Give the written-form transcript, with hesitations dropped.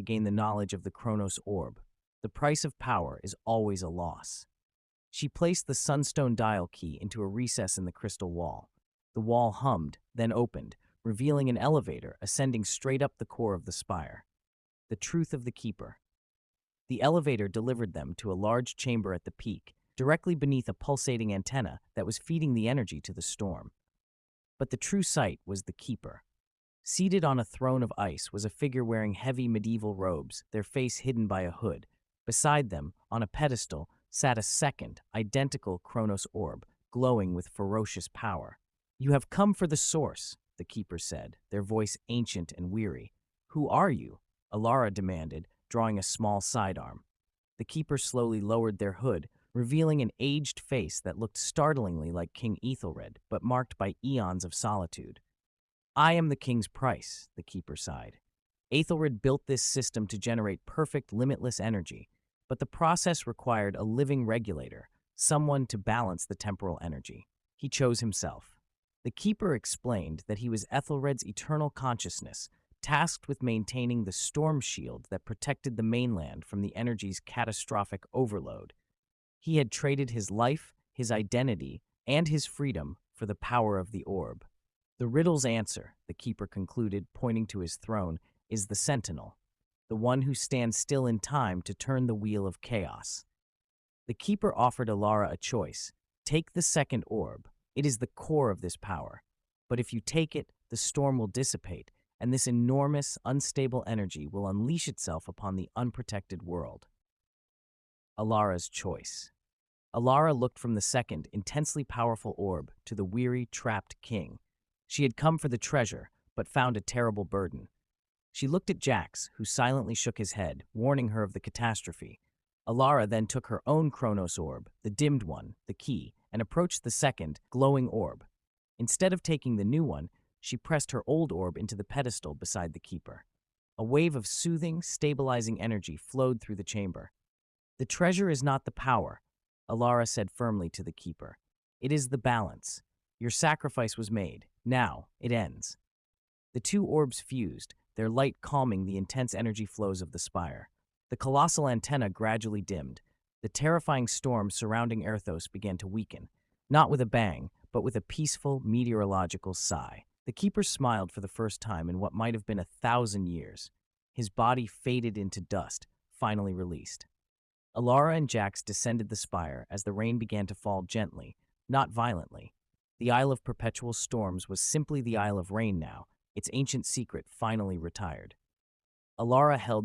to gain the knowledge of the Chronos Orb. The price of power is always a loss. She placed the sunstone dial key into a recess in the crystal wall. The wall hummed, then opened, revealing an elevator ascending straight up the core of the spire. The truth of the Keeper. The elevator delivered them to a large chamber at the peak, directly beneath a pulsating antenna that was feeding the energy to the storm. But the true sight was the Keeper. Seated on a throne of ice was a figure wearing heavy medieval robes, their face hidden by a hood. Beside them, on a pedestal, sat a second, identical Chronos Orb, glowing with ferocious power. "You have come for the source," the Keeper said, their voice ancient and weary. "Who are you?" Alara demanded, drawing a small sidearm. The Keeper slowly lowered their hood, revealing an aged face that looked startlingly like King Ethelred, but marked by eons of solitude. "I am the King's price," the Keeper sighed. "Ethelred built this system to generate perfect, limitless energy, but the process required a living regulator, someone to balance the temporal energy. He chose himself." The Keeper explained that he was Ethelred's eternal consciousness, tasked with maintaining the storm shield that protected the mainland from the energy's catastrophic overload. He had traded his life, his identity, and his freedom for the power of the orb. "The riddle's answer," the Keeper concluded, pointing to his throne, "is the Sentinel, the one who stands still in time to turn the wheel of chaos." The Keeper offered Alara a choice. Take the second orb. It is the core of this power. But if you take it, the storm will dissipate, and this enormous, unstable energy will unleash itself upon the unprotected world. Alara's choice. Alara looked from the second, intensely powerful orb to the weary, trapped king. She had come for the treasure, but found a terrible burden. She looked at Jax, who silently shook his head, warning her of the catastrophe. Alara then took her own Chronos Orb, the dimmed one, the key, and approached the second, glowing orb. Instead of taking the new one, she pressed her old orb into the pedestal beside the Keeper. A wave of soothing, stabilizing energy flowed through the chamber. "The treasure is not the power," Alara said firmly to the Keeper. "It is the balance. Your sacrifice was made. Now it ends." The two orbs fused, their light calming the intense energy flows of the spire. The colossal antenna gradually dimmed. The terrifying storm surrounding Erthos began to weaken, not with a bang, but with a peaceful, meteorological sigh. The Keeper smiled for the first time in what might have been 1,000 years. His body faded into dust, finally released. Alara and Jax descended the spire as the rain began to fall gently, not violently. The Isle of Perpetual Storms was simply the Isle of Rain now, its ancient secret finally retired. Alara held